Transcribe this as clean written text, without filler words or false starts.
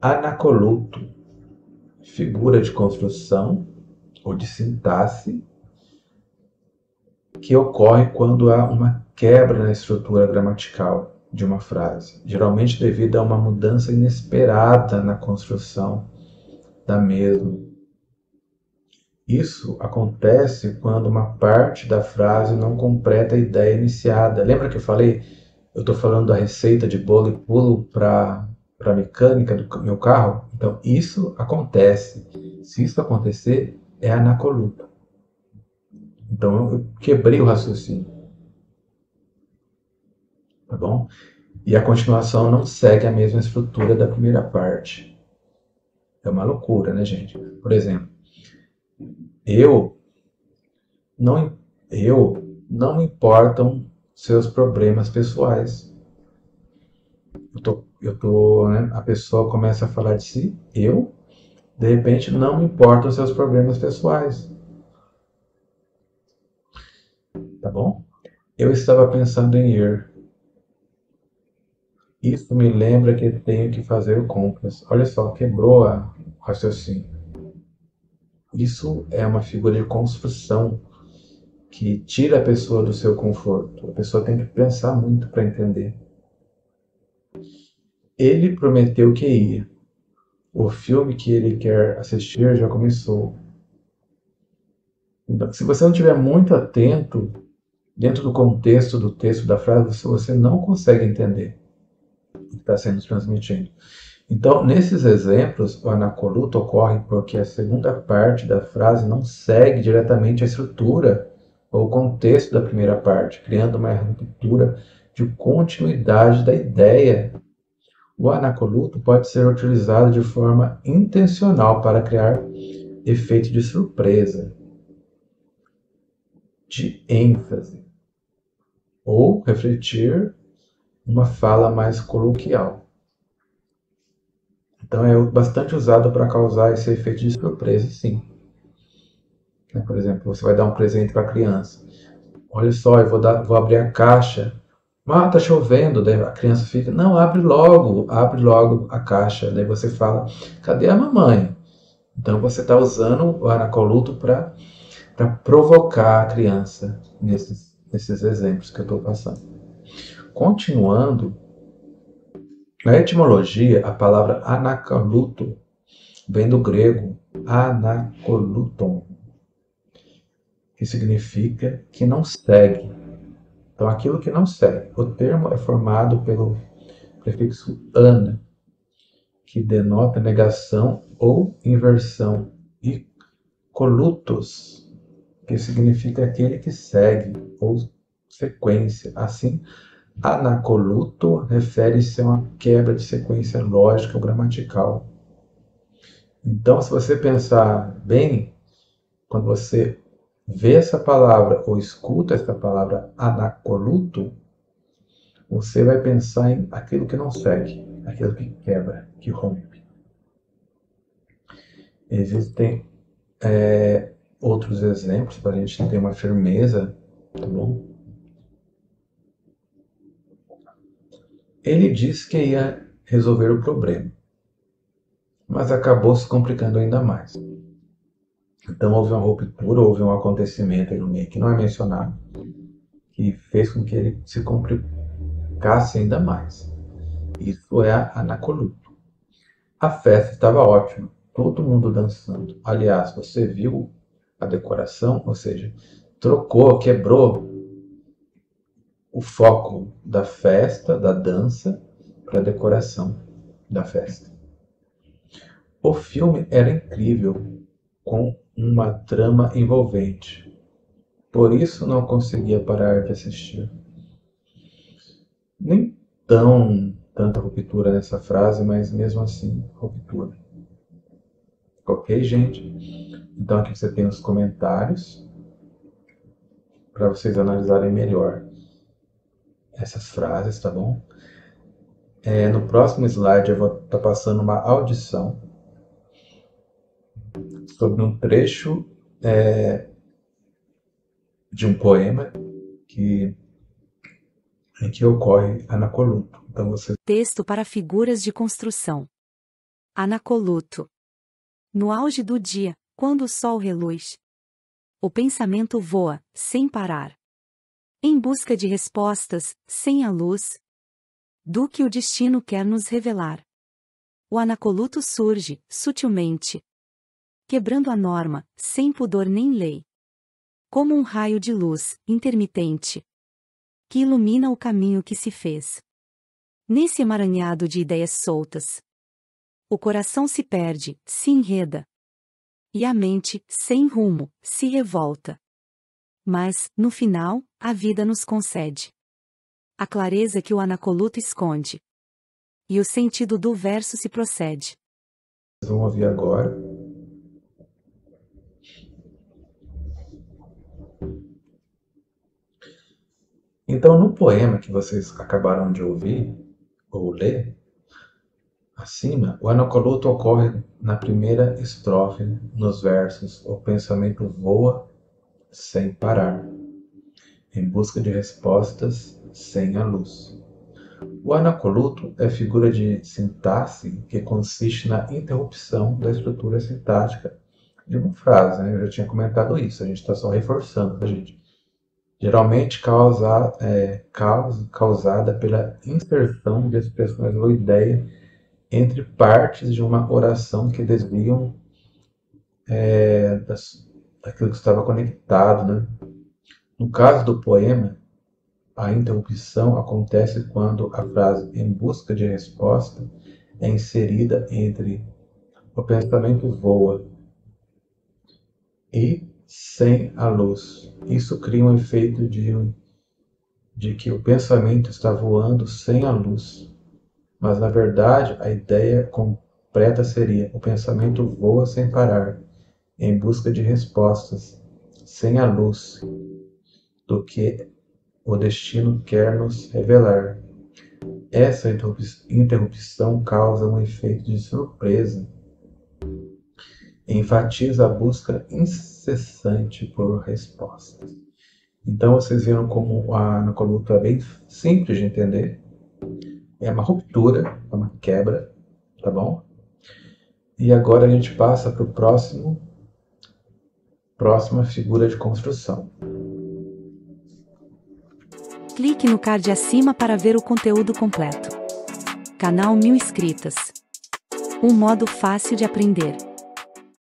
Anacoluto, figura de construção ou de sintaxe que ocorre quando há uma quebra na estrutura gramatical de uma frase, geralmente devido a uma mudança inesperada na construção da mesma. Isso acontece quando uma parte da frase não completa a ideia iniciada. Lembra que eu falei? Eu estou falando da receita de bolo e pulo para a mecânica do meu carro? Então, isso acontece. Se isso acontecer, é anacoluto. Então, eu quebrei o raciocínio, tá bom? E a continuação não segue a mesma estrutura da primeira parte. É uma loucura, né, gente? Por exemplo, eu não, não me importam seus problemas pessoais. Né? A pessoa começa a falar de si, de repente, não me importam seus problemas pessoais, tá bom? Eu estava pensando em ir. Isso me lembra que tenho que fazer compras. Olha só, quebrou o raciocínio. Isso é uma figura de construção que tira a pessoa do seu conforto. A pessoa tem que pensar muito para entender. Ele prometeu que ia. O filme que ele quer assistir já começou. Então, se você não estiver muito atento dentro do contexto do texto da frase, você não consegue entender o que está sendo transmitido. Então, nesses exemplos, o anacoluto ocorre porque a segunda parte da frase não segue diretamente a estrutura ou o contexto da primeira parte, criando uma ruptura de continuidade da ideia. O anacoluto pode ser utilizado de forma intencional para criar efeito de surpresa, de ênfase, ou refletir uma fala mais coloquial. Então é bastante usado para causar esse efeito de surpresa, sim. Por exemplo, você vai dar um presente para a criança. Olha só, vou abrir a caixa. Ah, tá chovendo. Daí a criança fica, não, abre logo a caixa. Daí você fala, cadê a mamãe? Então você está usando o anacoluto para provocar a criança nesses exemplos que eu estou passando. Continuando, na etimologia, a palavra anacoluto vem do grego anakoluton, que significa que não segue. Então, aquilo que não segue. O termo é formado pelo prefixo ana, que denota negação ou inversão, e colutos, que significa aquele que segue ou sequência. Assim, anacoluto refere-se a uma quebra de sequência lógica ou gramatical. Então, se você pensar bem, quando você vê essa palavra ou escuta essa palavra anacoluto, você vai pensar em aquilo que não segue, aquilo que quebra, que rompe. Existem outros exemplos para a gente ter uma firmeza, tá bom? Ele disse que ia resolver o problema, mas acabou se complicando ainda mais. Então houve uma ruptura, houve um acontecimento aí no meio que não é mencionado, que fez com que ele se complicasse ainda mais. Isso é anacoluto. A festa estava ótima, todo mundo dançando. Aliás, você viu a decoração, ou seja, trocou, quebrou o foco da festa, da dança, para a decoração da festa. O filme era incrível, com uma trama envolvente. Por isso não conseguia parar de assistir. Nem tanta ruptura nessa frase, mas mesmo assim, ruptura. Ok, gente? Então aqui você tem os comentários para vocês analisarem melhor essas frases, tá bom? No próximo slide eu vou estar passando uma audição sobre um trecho de um poema em que ocorre anacoluto. Então você Texto para figuras de construção. Anacoluto. No auge do dia, quando o sol reluz, o pensamento voa, sem parar, em busca de respostas, sem a luz do que o destino quer nos revelar. O anacoluto surge, sutilmente, quebrando a norma, sem pudor nem lei, como um raio de luz, intermitente, que ilumina o caminho que se fez. Nesse emaranhado de ideias soltas, o coração se perde, se enreda, e a mente, sem rumo, se revolta. Mas, no final, a vida nos concede a clareza que o anacoluto esconde, e o sentido do verso se procede. Vocês vão ouvir agora. Então, no poema que vocês acabaram de ouvir, ou ler, acima, o anacoluto ocorre na primeira estrofe, nos versos: o pensamento voa sem parar, em busca de respostas sem a luz. O anacoluto é figura de sintaxe que consiste na interrupção da estrutura sintática de uma frase, né? Eu já tinha comentado isso, a gente está só reforçando, tá, gente? Geralmente causada pela inserção de expressões ou ideia entre partes de uma oração que desviam daquilo que estava conectado, né? No caso do poema, a interrupção acontece quando a frase "em busca de resposta" é inserida entre "o pensamento voa" e "sem a luz". Isso cria um efeito de que o pensamento está voando sem a luz. Mas, na verdade, a ideia completa seria: o pensamento voa sem parar, em busca de respostas, sem a luz do que o destino quer nos revelar. Essa interrupção causa um efeito de surpresa e enfatiza a busca incessante por respostas. Então, vocês viram como a anacoluto é bem simples de entender. É uma ruptura, é uma quebra, tá bom? E agora a gente passa para o próxima figura de construção. Clique no card acima para ver o conteúdo completo. Canal 1000 inscritas. Um modo fácil de aprender.